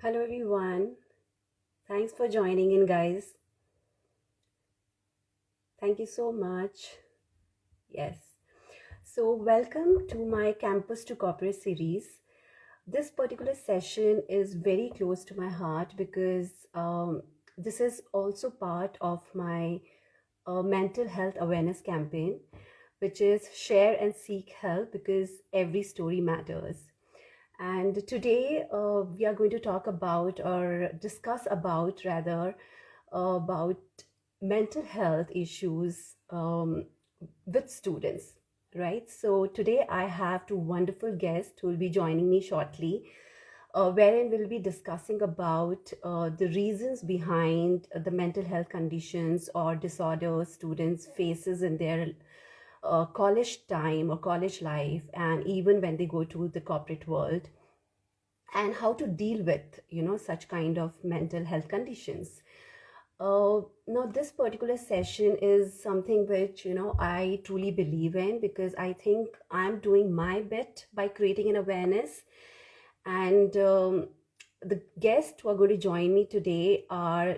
Hello everyone. Thanks for joining in, guys. Thank you so much. Yes. So, welcome to my Campus to Corporate series. This particular session is very close to my heart because this is also part of my mental health awareness campaign, which is Share and Seek Help because every story matters. And today we are going to talk about or discuss about rather about mental health issues with students, right? So today I have two wonderful guests who will be joining me shortly, wherein we'll be discussing about the reasons behind the mental health conditions or disorders students faces in their college time or college life, and even when they go to the corporate world, and how to deal with such kind of mental health conditions. Now this particular session is something which I truly believe in, because I think I'm doing my bit by creating an awareness. And the guests who are going to join me today are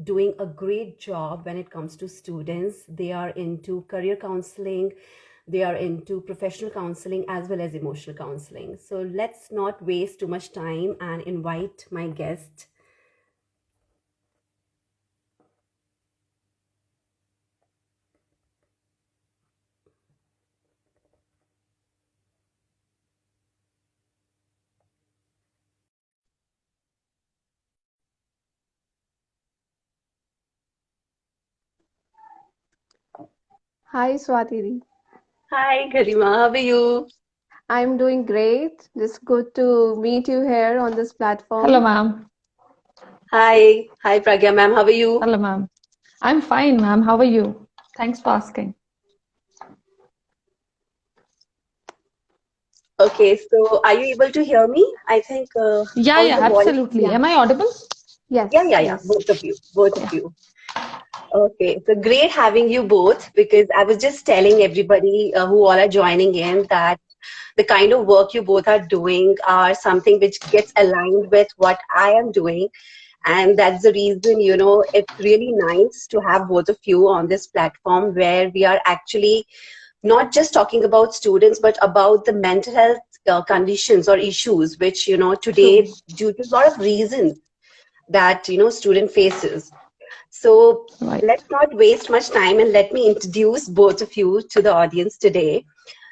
doing a great job when it comes to students. They are into career counseling, they are into professional counseling as well as emotional counseling. So let's not waste too much time and invite my guest. Hi Swati. Hi, Garima. How are you? I'm doing great. Just good to meet you here on this Hello, platform. ma'am. Hi. Hi, Pragya ma'am. How are you? Hello, ma'am. I'm fine, ma'am. How are you? Thanks for asking. Okay, so are you able to hear me? I think, Yeah, how's yeah, the voice? absolutely. Yeah. Am I audible? Yeah, Yes, yeah, yeah. yes. Both of you. Both of Yeah. you. Okay, so great having you both, because I was just telling everybody who all are joining in that the kind of work you both are doing are something which gets aligned with what I am doing. And that's the reason, it's really nice to have both of you on this platform where we are actually not just talking about students, but about the mental health conditions or issues, which, True. today, due to a lot of reasons that, student faces. So Right. let's not waste much time and let me introduce both of you to the audience today.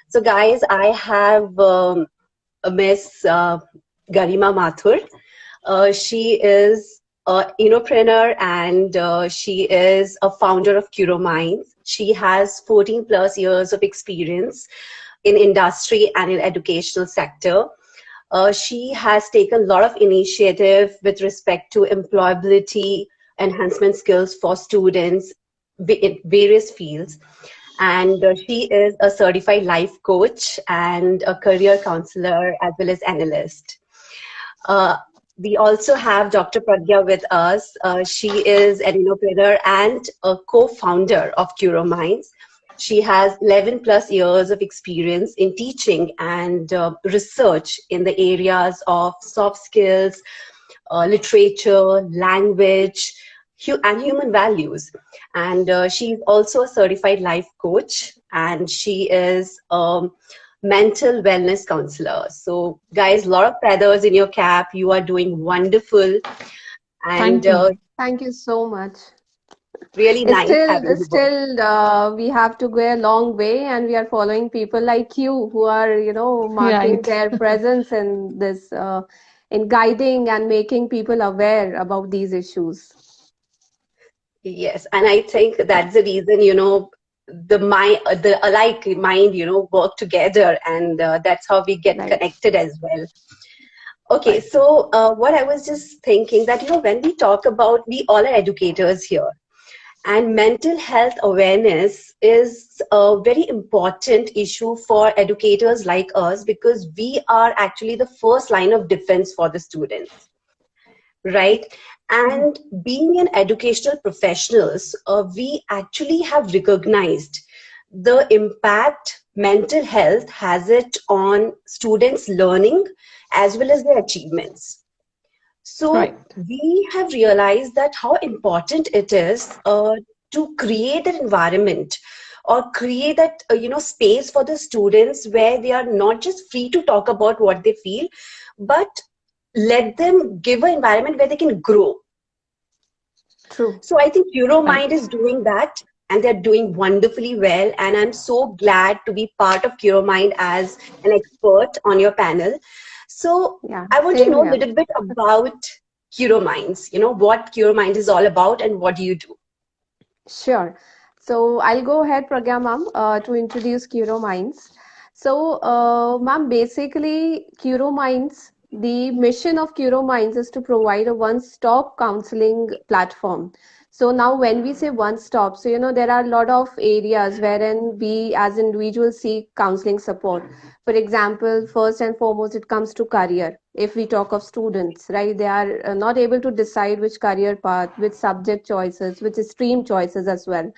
So, guys, I have Ms. Garima Mathur. She is an entrepreneur, and she is a founder of Curominds. She has 14 plus years of experience in industry and in educational sector. She has taken a lot of initiative with respect to employability enhancement skills for students in various fields. And she is a certified life coach and a career counselor as well as analyst. Uh, we also have Dr. Pragya with us. She is an innovator and a co-founder of Curominds. She has 11 plus years of experience in teaching and research in the areas of soft skills, literature, language, and human values. And she's also a certified life coach, and she is mental wellness counselor. So, guys, a lot of feathers in your cap. You are doing wonderful, and Thank you, ma'am. Thank you so much. really nice Still, having you both. still, we have to go a long way, and we are following people like you who are, marking Right. their presence in this, in guiding and making people aware about these issues. Yes, and I think that's the reason, the alike mind, work together, and that's how we get Right, connected as well. Okay, right, so what I was just thinking that, when we talk about, we all are educators here, and mental health awareness is a very important issue for educators like us, because we are actually the first line of defense for the students, right? Mhm. And being an educational professionals, we actually have recognized the impact mental health has it on students' learning as well as their achievements. So Right. we have realized that how important it is to create an environment or create that space for the students where they are not just free to talk about what they feel, but let them give an environment where they can grow. True. So I think Right. Curomind is doing that, and they're doing wonderfully well. And I'm so glad to be part of Curomind as an expert on your panel. So Yeah, I want to same know a here. little bit about Curominds. What Curomind is all about and what do you do? Sure. So I'll go ahead, Pragya ma'am, to introduce Curo Minds. So, ma'am, basically, Curo Minds, the mission of Curo Minds is to provide a one-stop counseling platform. So now when we say one-stop, so there are a lot of areas wherein we as individuals seek counseling support. For example, first and foremost, it comes to career. If we talk of students, right, they are not able to decide which career path, which subject choices, which stream choices as well.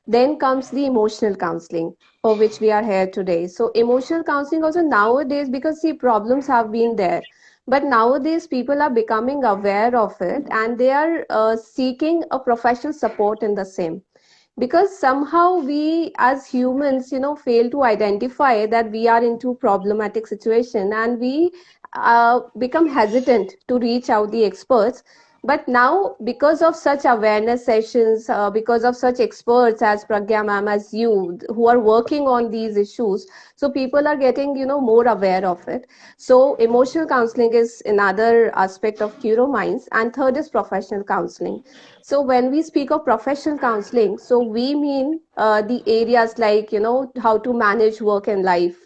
Then comes the emotional counseling, for which we are here today. So, emotional counseling also nowadays, because see, problems have been there, but nowadays people are becoming aware of it and they are seeking a professional support in the same, because somehow we as humans fail to identify that we are into problematic situation, and we become hesitant to reach out the experts. But now, because of such awareness sessions, because of such experts as Pragya ma'am, as you, who are working on these issues, so people are getting more aware of it. So emotional counseling is another aspect of Curo Minds, and third is professional counseling. So when we speak of professional counseling, so we mean the areas like how to manage work and life,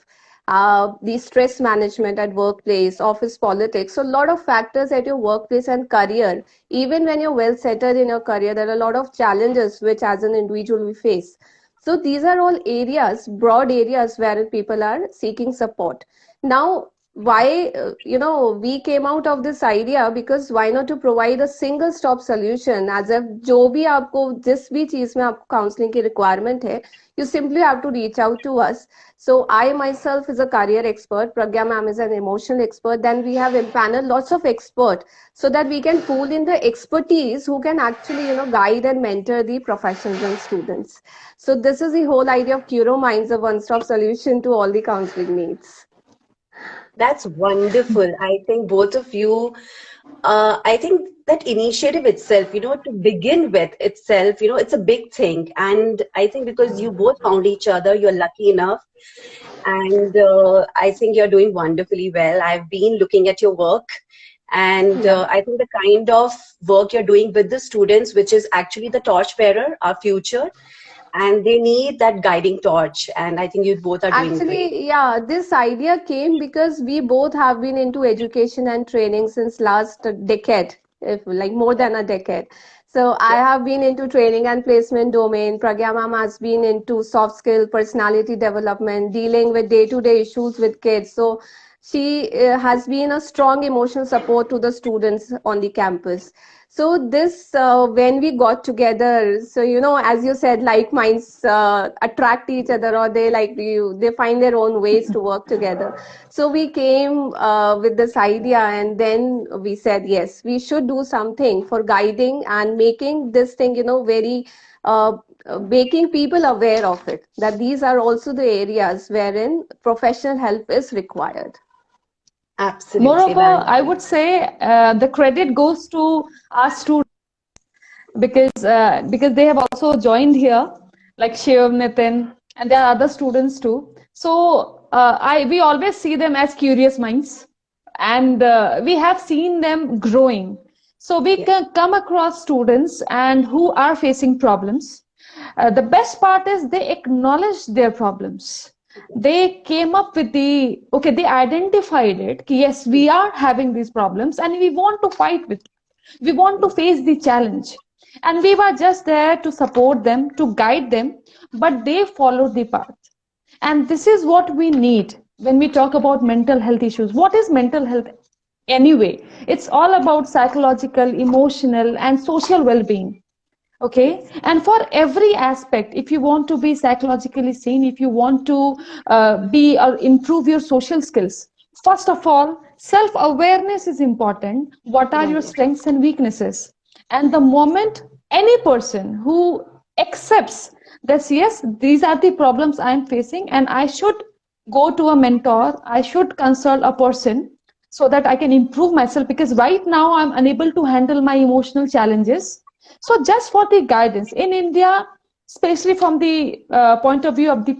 the stress management at workplace, office politics. So a lot of factors at your workplace and career. Even when you're well settled in your career, there are a lot of challenges which as an individual we face. So these are all areas, broad areas where people are seeking support. Now, why we came out of this idea, because why not to provide a single stop solution, as if जो भी आपको जिस भी चीज में आपको counselling की requirement है, you simply have to reach out to us. So I myself is a career expert, Pragya ma'am is an emotional expert, then we have empaneled lots of experts so that we can pool in the expertise who can actually guide and mentor the professionals and students. So this is the whole idea of Curo Minds, a one stop solution to all the counseling needs. That's wonderful. I think both of you, I think that initiative itself, to begin with itself, it's a big thing. And I think because you both found each other, you're lucky enough. And I think you're doing wonderfully well. I've been looking at your work, and Yeah. I think the kind of work you're doing with the students, which is actually the torchbearer, our future, and they need that guiding torch. And I think you both are doing great. Actually, yeah, this idea came because we both have been into education and training since last decade, if like more than a decade. So I Yeah. have been into training and placement domain. Pragya ma'am has been into soft skill, personality development, dealing with day-to-day issues with kids. So she has been a strong emotional support to the students on the campus. So this, when we got together, so as you said, like minds attract each other, or they like you, they find their own ways to work together. So we came with this idea, and then we said, yes, we should do something for guiding and making this thing, very making people aware of it. That these are also the areas wherein professional help is required. Absolutely, Moreover, man. I would say the credit goes to our students because they have also joined here, like Shiv, Nitin, and there are other students too. So I we always see them as curious minds, and we have seen them growing. So we Yeah. can come across students and who are facing problems. The best part is they acknowledge their problems. They came up with the okay, they identified it. Yes, we are having these problems and we want to fight with it. We want to face the challenge. And we were just there to support them, to guide them, but they followed the path. And this is what we need when we talk about mental health issues. What is mental health anyway? It's all about psychological, emotional, and social well being. Okay, and for every aspect, if you want to be psychologically sane, if you want to be or improve your social skills, first of all, self-awareness is important. What are your Right. strengths and weaknesses? And the moment any person who accepts that, yes, these are the problems I'm facing, and I should go to a mentor, I should consult a person so that I can improve myself, because right now I'm unable to handle my emotional challenges. So, just for the guidance in India, especially from the point of view of the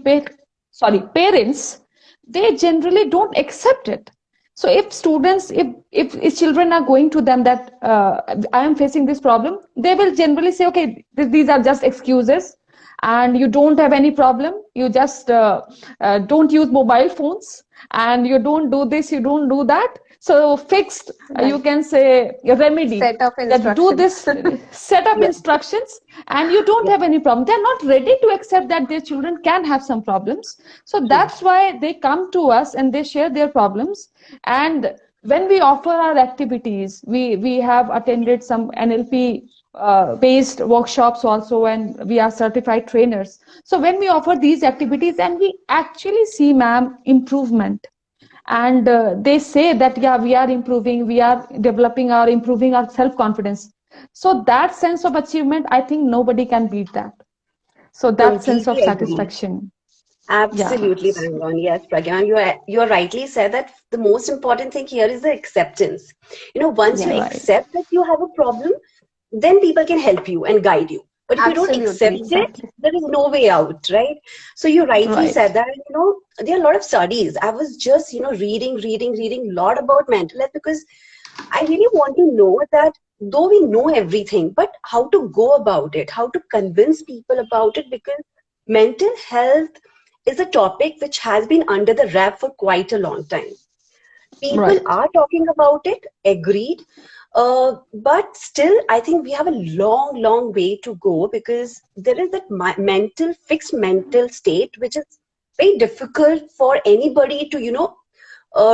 parents, they generally don't accept it. So if students, if children are going to them that I am facing this problem, they will generally say, okay, these are just excuses, and you don't have any problem, you just don't use mobile phones, and you don't do this, you don't do that. So fixed, you Right. can say, a remedy, Set of that do instructions. this, set up Yes. instructions, and you don't Yes. have any problem. They're not ready to accept that their children can have some problems. So True. that's why they come to us and they share their problems. And when we offer our activities, we have attended some NLP based workshops also, and we are certified trainers. So when we offer these activities, and we actually see, ma'am, improvement, and they say that, yeah, we are improving, we are developing our improving our self confidence. So that sense of achievement, I think nobody can beat that. So that sense of Completely agree. satisfaction. Yeah. Absolutely bang on. Yes, Pragya, you are rightly said that the most important thing here is the acceptance. Once you Yes, Right. accept that you have a problem, then people can help you and guide you. But if you don't absolutely. accept it, Exactly. there is no way out, right? So you rightly said Right. that, there are a lot of studies. I was just, reading a lot about mental health because I really want to know that though we know everything, but how to go about it, how to convince people about it, because mental health is a topic which has been under the wrap for quite a long time. People Right. are talking about it, agreed. But still, I think we have a long, long way to go because there is that fixed mental state, which is very difficult for anybody to,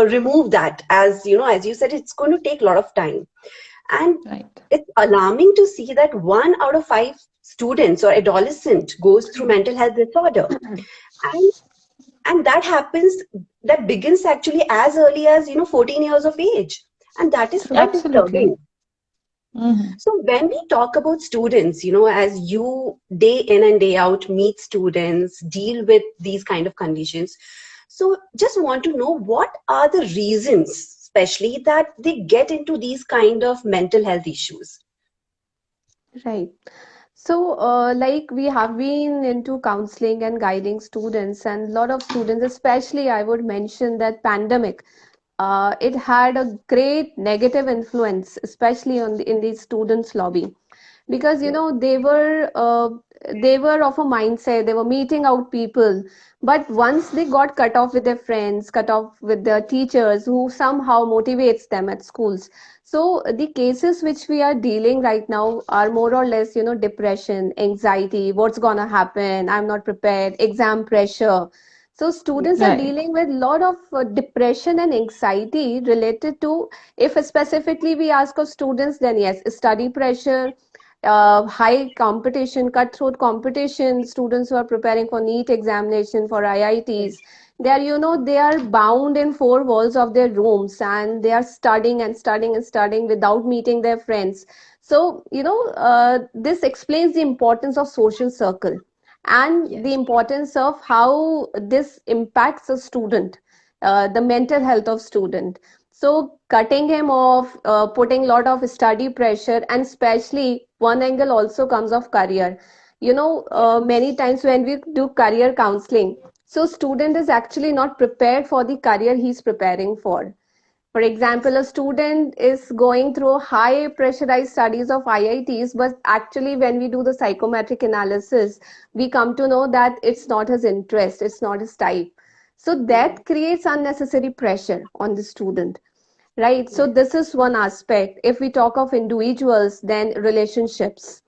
remove that. As you said, it's going to take a lot of time. And Right. it's alarming to see that 1 out of 5 students or adolescent goes through mental health disorder. And that begins actually as early as 14 years of age, and that is quite Absolutely. disturbing. Hmm. So when we talk about students, as you day in and day out meet students, deal with these kind of conditions, so just want to know what are the reasons especially that they get into these kind of mental health issues. Right. So, like we have been into counseling and guiding students, and a lot of students, especially I would mention that pandemic, it had a great negative influence, especially in the students' lobby, because Yeah. they were of a mindset, they were meeting out people, but once they got cut off with their friends, cut off with their teachers who somehow motivates them at schools. So the cases which we are dealing right now are more or less, depression, anxiety, what's gonna happen, I'm not prepared, exam pressure. So Yeah. students are Right. dealing with a lot of depression and anxiety related to, if specifically we ask of students, then yes, study pressure, high competition, cutthroat competition, students who are preparing for NEET examination, for IITs, they are, they are bound in four walls of their rooms, and they are studying and studying and studying without meeting their friends. So, this explains the importance of social circle and the Yes. importance of how this impacts a student, the mental health of student. So cutting him off, putting a lot of study pressure, and especially one angle also comes of career. Yes. Many times when we do career counseling, so student is actually not prepared for the career he's preparing for. For example, a student is going through high pressurized studies of IITs, but actually, when we do the psychometric analysis, we come to know that it's not his interest, it's not his type. So Yeah. that creates unnecessary pressure on the student. Right. So Yes. this is one aspect. If we talk of individuals, then relationships,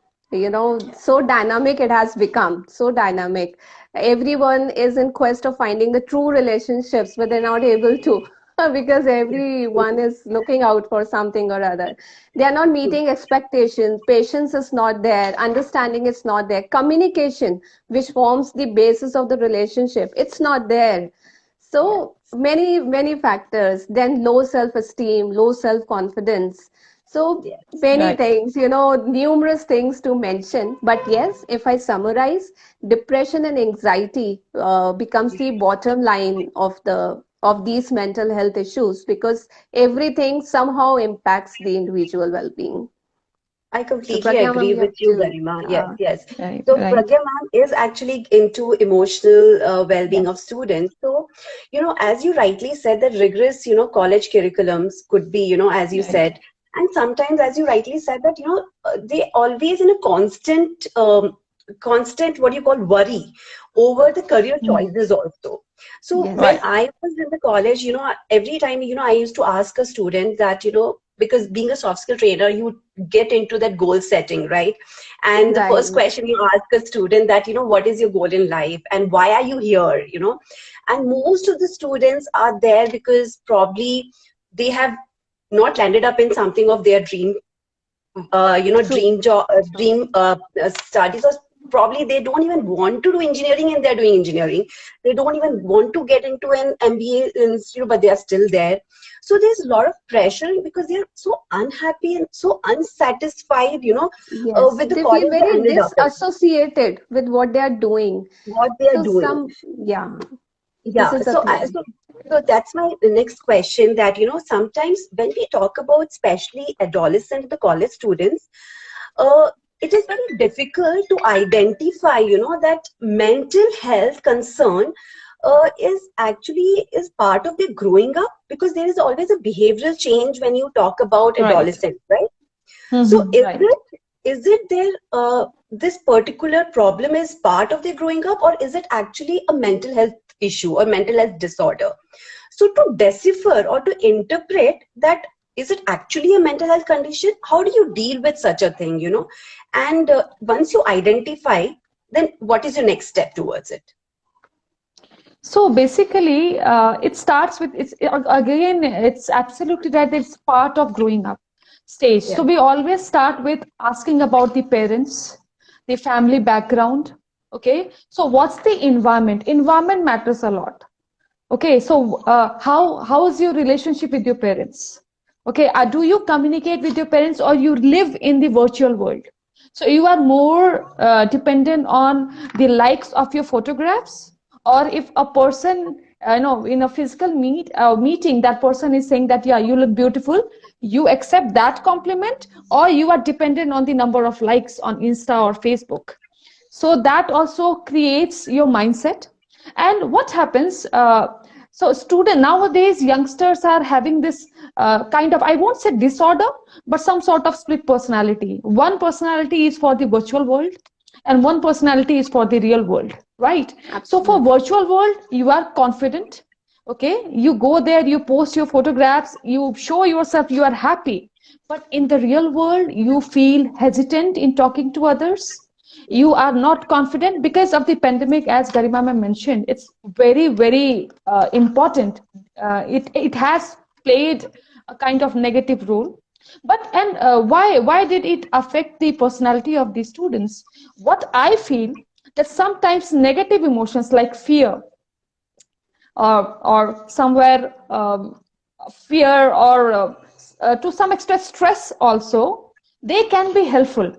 so dynamic it has become, so dynamic. Everyone is in quest of finding the true relationships, but they're not able to because everyone is looking out for something or other. They are not True. meeting expectations. Patience is not there. Understanding is not there. Communication, which forms the basis of the relationship, it's not there. Yeah. So many factors, then low self-esteem, low self-confidence, so Yes. many Right. things, numerous things to mention. But yes, if I summarize, depression and anxiety becomes the bottom line of these mental health issues, because everything somehow impacts the individual well-being. I So completely Pragya ma'am, agree you with have you, to Garima. Yes, yes. Right. So Right. Pragya ma'am is actually into emotional well-being of Yes. students. So, as you rightly said, that rigorous, college curriculums could be, as you Right. said, and sometimes, as you rightly said, that, they always in a constant, what you call worry over the career Mm. choices also. So when yes, Right. I was in the college, every time, I used to ask a student that, because being a soft skill trainer, you get into that goal setting, right? And the first right, question you ask a student that, what is your goal in life and why are you here, And most of the students are there because probably they have not landed up in something of their dream, true, dream job, true, dream studies, or probably they don't even want to do engineering and they're doing engineering. They don't even want to get into an MBA institute, but they are still there. So there's a lot of pressure because they're so unhappy and so unsatisfied, yes, with the they feel college they very ended up in, disassociated with what they are doing. what they are So doing. yeah, this Yeah. is the So, thing. so that's my next question. That sometimes when we talk about, especially adolescent, the college students, uh, it is very difficult to identify, that mental health concern is part of their growing up, because there is always a behavioral change when you talk about Right. adolescents, right? So Mm-hmm. Right. is it their this particular problem is part of their growing up, or is it actually a mental health issue or mental health disorder? So to decipher or to interpret that, is it actually a mental health condition? How do you deal with such a thing, And once you identify, then what is your next step towards it? So basically, it starts with again. It's absolutely right. It's part of growing up stage. So Yeah. we always start with asking about the parents, the family background. Okay. So what's the environment? Environment matters a lot. Okay, so how is your relationship with your parents? Okay, do you communicate with your parents or you live in the virtual world? So you are more dependent on the likes of your photographs, or if a person, in a physical meeting, that person is saying that yeah, you look beautiful, you accept that compliment, or you are dependent on the number of likes on Insta or Facebook. So that also creates your mindset. And what happens, so student nowadays, youngsters are having this kind of, I won't say disorder, but some sort of split personality. One personality is for the virtual world and one personality is for the real world, right? So for Absolutely. virtual world, you are confident. Okay, you go there, you post your photographs, you show yourself you are happy. But in the real world, you feel hesitant in talking to others. You are not confident because of the pandemic, as Garima ma'am mentioned. It's very, very important. It has played a kind of negative role. But and why did it affect the personality of the students? What I feel, that sometimes negative emotions like fear, or somewhere fear, or to some extent stress also, they can be helpful.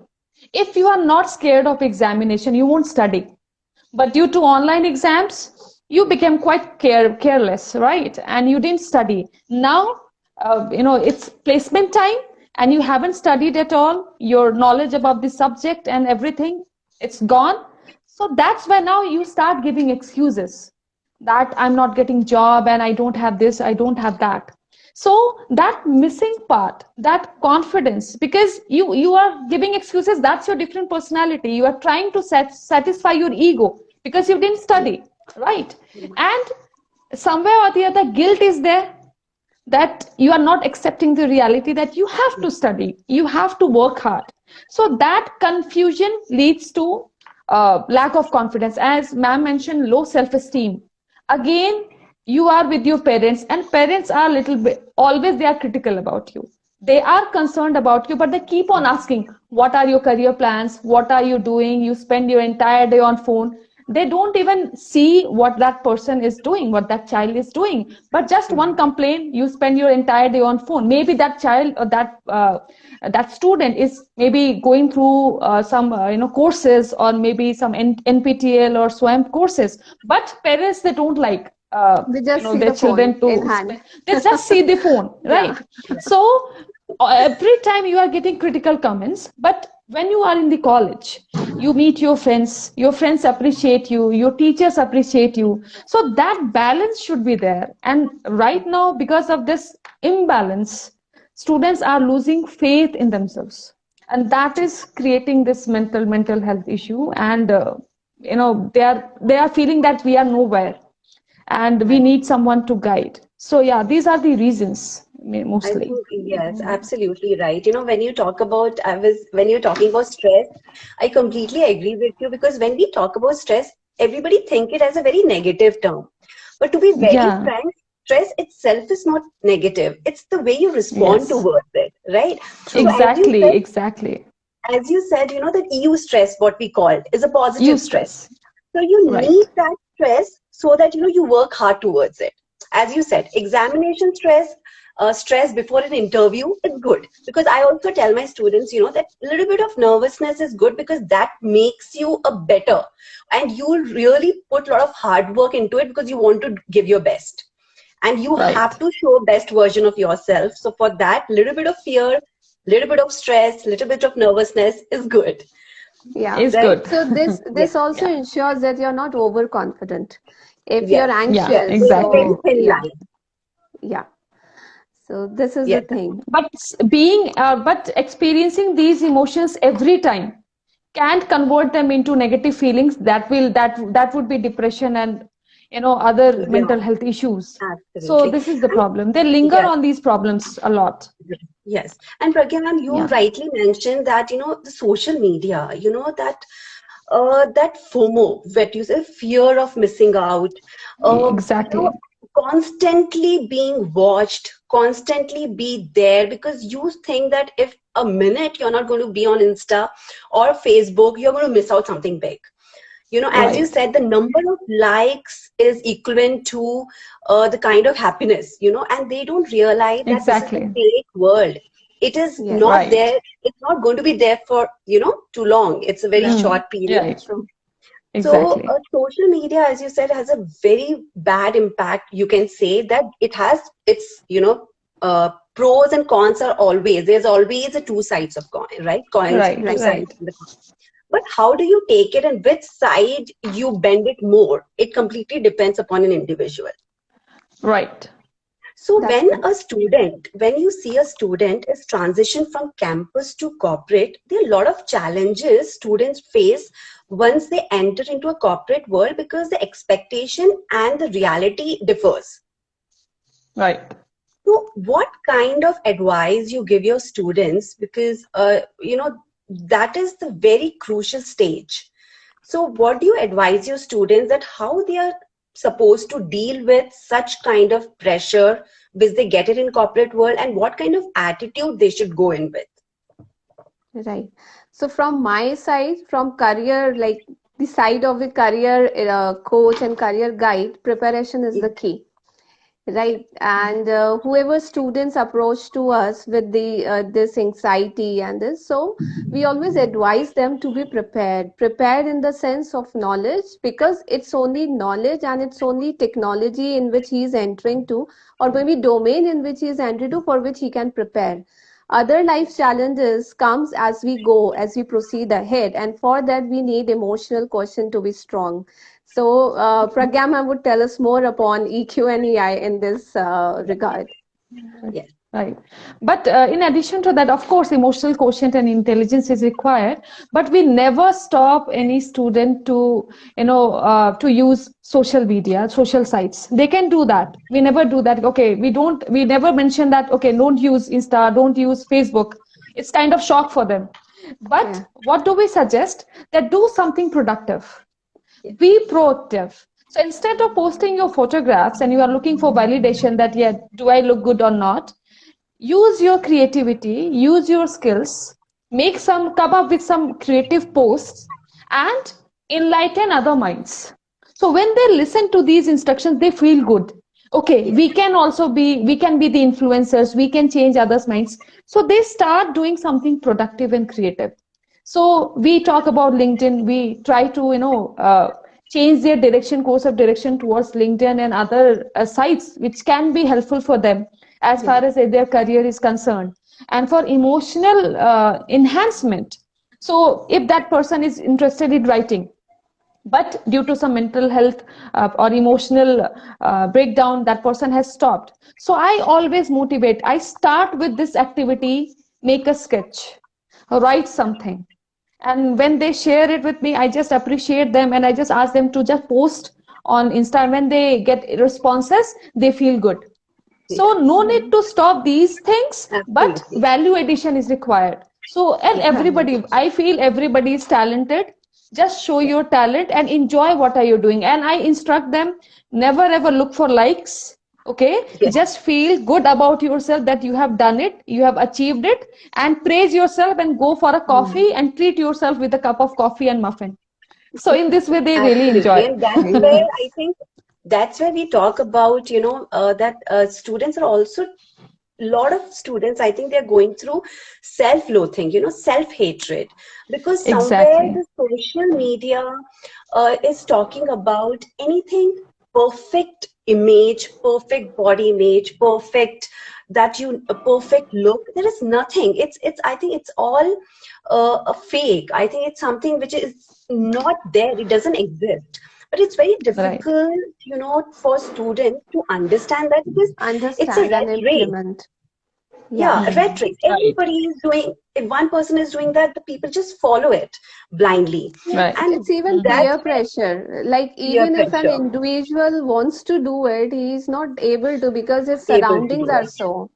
If you are not scared of examination, you won't study. But due to online exams, you became quite careless, right? And you didn't study. Now, it's placement time and you haven't studied at all. Your knowledge about the subject and everything, it's gone. So that's why now you start giving excuses that I'm not getting job and I don't have this, I don't have that. So that missing part, that confidence, because you are giving excuses, that's your different personality. You are trying to satisfy your ego because you didn't study, right? And somewhere or the other, guilt is there, that you are not accepting the reality that you have to study, you have to work hard. So that confusion leads to lack of confidence, as ma'am mentioned, low self-esteem. Again, you are with your parents, and parents are a little bit, always they are critical about you. They are concerned about you, but they keep on asking, what are your career plans, what are you doing, you spend your entire day on phone. they don't even see what that person is doing, what that child is doing. But just one complaint, you spend your entire day on phone. Maybe that child or that student is maybe going through some courses, or maybe some NPTEL or SWAMP courses. But parents, they don't like They just see their the phone children in to hand. they just see the phone, Yeah. right? So every time you are getting critical comments. But when you are in the college, you meet your friends appreciate you, your teachers appreciate you. So that balance should be there. And right now, because of this imbalance, students are losing faith in themselves, and that is creating this mental health issue. And they are feeling that we are nowhere, and we Right. need someone to guide. So yeah, these are the reasons I mostly. think yes, absolutely right. When you talk about, when you're talking about stress, I completely agree with you because when we talk about stress, everybody think it as a very negative term. But to be very Yeah. frank, stress itself is not negative. It's the way you respond Yes. towards it, right? So True. Exactly. as you said, that EU stress, what we call it, is a positive You stress. stress. So you Right. need that stress so that you work hard towards it. As you said, examination stress, stress before an interview is good because I also tell my students, that a little bit of nervousness is good because that makes you a better, and you'll really put a lot of hard work into it because you want to give your best, and you have Right. to show best version of yourself. So for that, little bit of fear, little bit of stress, little bit of nervousness is good, Yeah. Is right? good. So this Yes. this also Yeah. ensures that you're not overconfident. If you're Yes. Yeah, Yes. anxious, There's a very exactly. so thin yeah, line. yeah. So this is the Yes. thing. But experiencing these emotions every time can't convert them into negative feelings. That would be depression and other Yeah, mental health issues. So absolutely. this is the And problem. They linger yes, on these problems a lot. yes. And Pragya ma'am, you Yeah. rightly mentioned that, the social media, that FOMO, that you say fear of missing out, Exactly. constantly being watched, constantly be there because you think that if a minute you're not going to be on Insta or Facebook, you're going to miss out something big. As you Right. said, the number of likes is equivalent to the kind of happiness, and they don't realize that this is a Exactly. fake world. It is Yes, not Right. there. It's not going to be there for, too long. It's a very right. short period. Right. True. So, Exactly. social media, as you said, has a very bad impact. You can say that it has its, pros and cons are always, there's always a two sides of coin, right? Coins, Right. two Right. sides Right. of the coin. But how do you take it and which side you bend it more? It completely depends upon an individual. Right. So That's correct. when you see a student is transition from campus to corporate, there are a lot of challenges students face once they enter into a corporate world because the expectation and the reality differs. Right. So what kind of advice you give your students? Because, that is the very crucial stage. So what do you advise your students that how they are supposed to deal with such kind of pressure which they get it in corporate world, and what kind of attitude they should go in with? Right. So from my side, from career, like the side of the career coach and career guide, preparation is the key. Right. And whoever students approach to us with the this anxiety and this, so we always advise them to be prepared. Prepared in the sense of knowledge, because it's only knowledge and it's only technology in which he is entering to, or maybe domain in which he is entering to, for which he can prepare. Other life challenges comes as we go, as we proceed ahead, and for that we need emotional quotient to be strong. So, Pragya ma'am would tell us more upon EQ and EI in this regard. Yes. Right. But in addition to that, of course, emotional quotient and intelligence is required. But we never stop any student to use social media, social sites. They can do that. We never do that. Okay, we never mention that, okay, don't use Insta, don't use Facebook. It's kind of shock for them. But Yeah, what do we suggest? That do something productive. Yes. Be proactive. So instead of posting your photographs and you are looking for validation that, yeah, do I look good or not? Use your creativity, use your skills, come up with some creative posts, and enlighten other minds. So when they listen to these instructions, they feel good. Okay, Yes. we can be the influencers, we can change others' minds. So they start doing something productive and creative. So we talk about LinkedIn, we try to, change their direction, course of direction towards LinkedIn and other sites which can be helpful for them as Yes. far as their career is concerned. And for emotional enhancement, so if that person is interested in writing, but due to some mental health or emotional breakdown, that person has stopped. So I always motivate. I start with this activity, make a sketch, write something. And when they share it with me, I just appreciate them and I just ask them to just post on Insta. And when they get responses, they feel good. So no Yes. need to stop these things, but Absolutely. value addition is required. So, and Yes. Right. everybody, I feel everybody is talented. Just show Yes. your talent and enjoy what are you doing. And I instruct them, never ever look for likes. Okay, Yes. just feel good about yourself that you have done it, you have achieved it, and praise yourself and go for a Hmm. coffee and treat yourself with a cup of coffee and muffin. So in this way, they really Absolutely. enjoy. And that's where I think that's where we talk about, that students are also, lot of students, I think they're going through self-loathing, self-hatred, because somewhere Exactly. the social media is talking about anything perfect image, perfect body image, perfect a perfect look. There is nothing. I think it's all a fake. I think it's something which is not there. It doesn't exist. But it's very Right. difficult, for students to understand that, because it's a Understand and red race. implement. Yeah, Yeah. a red race. Right. Everybody is doing, if one person is doing that, the people just follow it blindly. Right. And It's even Mhm. peer that's where pressure. Like, peer even if an pressure individual wants to do it, he is not able to because his able to surroundings do are it. so.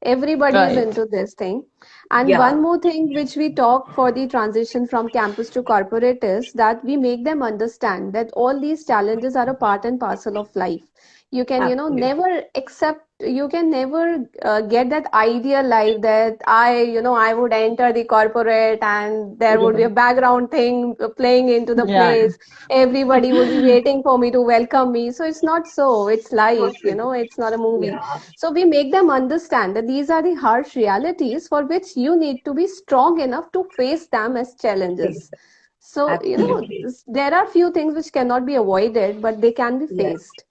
Everybody is Right. into this thing. And Yeah, one more thing which we talk for the transition from campus to corporate is that we make them understand that all these challenges are a part and parcel of life. You can, absolutely. never accept, you can never get that ideal life that I would enter the corporate and there would be a Yeah, background thing playing into the Yeah. place. Everybody would be waiting for me to welcome me. So it's not so. It's not life, really. it's not a movie. Yeah, So we make them understand that these are the harsh realities for which you need to be strong enough to face them as challenges. So, absolutely. there are few things which cannot be avoided, but they can be Yes. faced.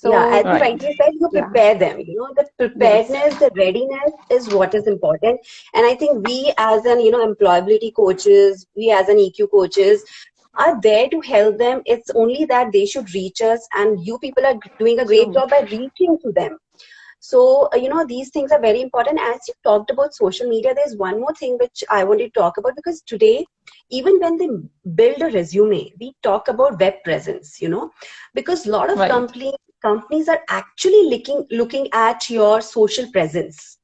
Yeah, as So, you Right. rightly said, you yeah, prepare them. The yes, preparedness, the readiness is what is important. And I think we as an, employability coaches, we as an EQ coaches are there to help them. It's only that they should reach us, and you people are doing a great true, job by reaching to them. So, these things are very important. As you talked about social media, there's one more thing which I wanted to talk about, because today, even when they build a resume, we talk about web presence, because a lot of Right. companies are actually looking at your social presence.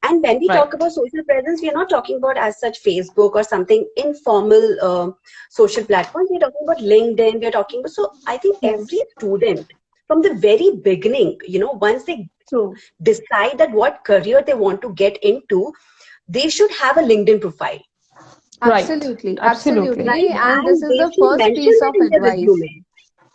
And when we talk Right. about social presence, we are not talking about as such Facebook or something informal social platforms. We're talking about LinkedIn. We're talking about, so I think every yes, student from the very beginning, once they true. decide that what career they want to get into, they should have a LinkedIn profile, Right. Absolutely, Absolutely. absolutely. right? And this And is they the should first mention piece that of in their advice. resume.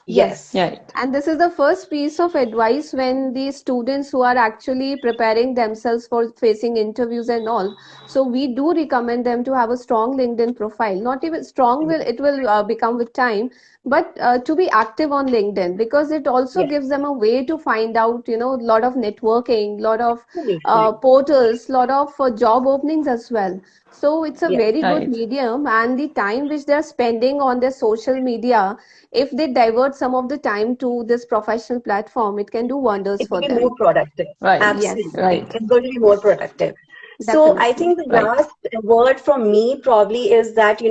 Yes. Yes, Right. And this is the first piece of advice when the students who are actually preparing themselves for facing interviews and all. So we do recommend them to have a strong LinkedIn profile. Not even strong will it will become with time, but to be active on LinkedIn because it also yes, gives them a way to find out, a lot of networking, lot of absolutely. portals, lot of job openings as well. So it's a Yes, very good Right. medium, and the time which they're spending on their social media, if they divert some of the time to this professional platform, it can do wonders it will for be more them. productive. Right. Yes, Absolutely. Right. It's going to be more productive. So I definitely. think the Right. last word from me probably is that,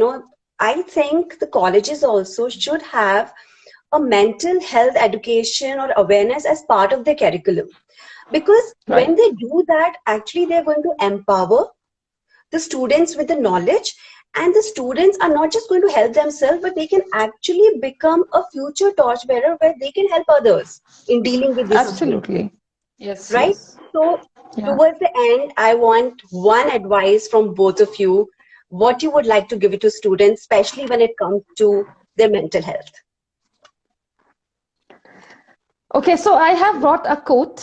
I think the colleges also should have a mental health education or awareness as part of their curriculum. Because when Right. they do that, actually they're going to empower the students with the knowledge, and the students are not just going to help themselves, but they can actually become a future torchbearer where they can help others in dealing with this issue, Absolutely. Yes. right? Yes. So Yeah. towards the end, I want one advice from both of you, what you would like to give it to students, especially when it comes to their mental health? Okay, so I have brought a quote.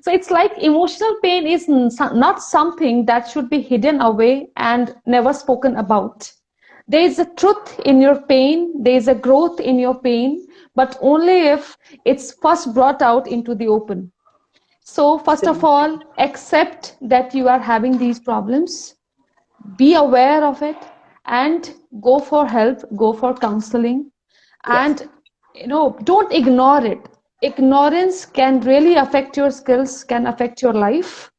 So it's like emotional pain is not something that should be hidden away and never spoken about. There is a truth in your pain, there is a growth in your pain, but only if it's first brought out into the open. So, first of all, accept that you are having these problems, be aware of it, and go for help, go for counseling, Yes, and don't ignore it. Ignorance can really affect your skills, can affect your life,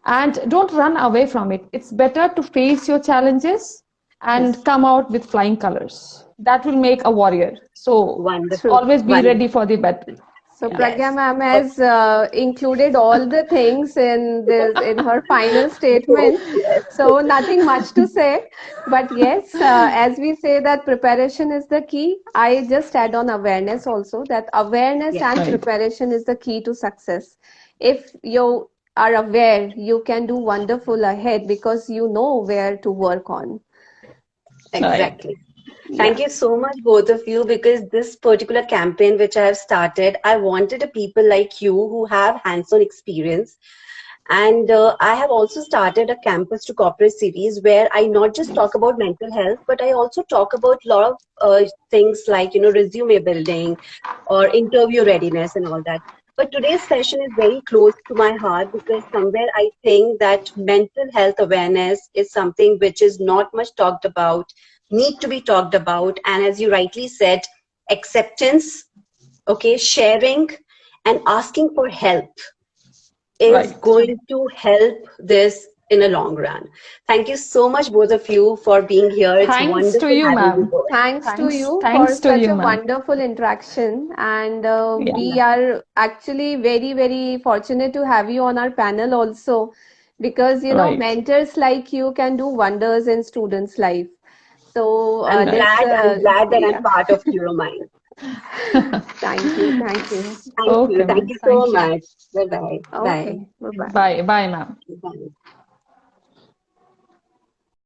and don't run away from it. It's better to face your challenges and yes. come out with flying colors. That will make a warrior. So Wonderful. True. always be ready Wonderful. for the battle. So Yeah. Pragya Yes. ma'am But has included all the things in this in her final yes, statement. yes, So nothing much to say. But yes, as we say that preparation is the key, I just add on awareness also, that awareness yes, and Right. preparation is the key to success. If you are aware, you can do wonderful ahead because you know where to work on. Right. exactly. Thank Yeah. you so much, both of you, because this particular campaign which I have started, I wanted a people like you who have hands-on experience. And I have also started a campus to corporate series where I not just talk about mental health, but I also talk about a lot of things like, resume building or interview readiness and all that. But today's session is very close to my heart because somewhere I think that mental health awareness is something which is not much talked about, need to be talked about. And as you rightly said, acceptance, okay, sharing and asking for help is Right. going to help this in a long run. Thank you so much, both of you, for being here. It's Thanks to wonderful you, having you ma'am. both. Thanks to Thanks. you for Thanks to such you, a ma'am. wonderful interaction. And Yeah. we are actually very, very fortunate to have you on our panel also, because, Right. mentors like you can do wonders in students' life. So I'm Right. glad. I'm glad that I'm yeah. part of Curominds. Thank you. Thank you. Thank you. Okay, Thank ma'am. you so Thank you. much. Bye bye. Bye. Okay. Bye bye. Bye. Bye, ma'am. Bye.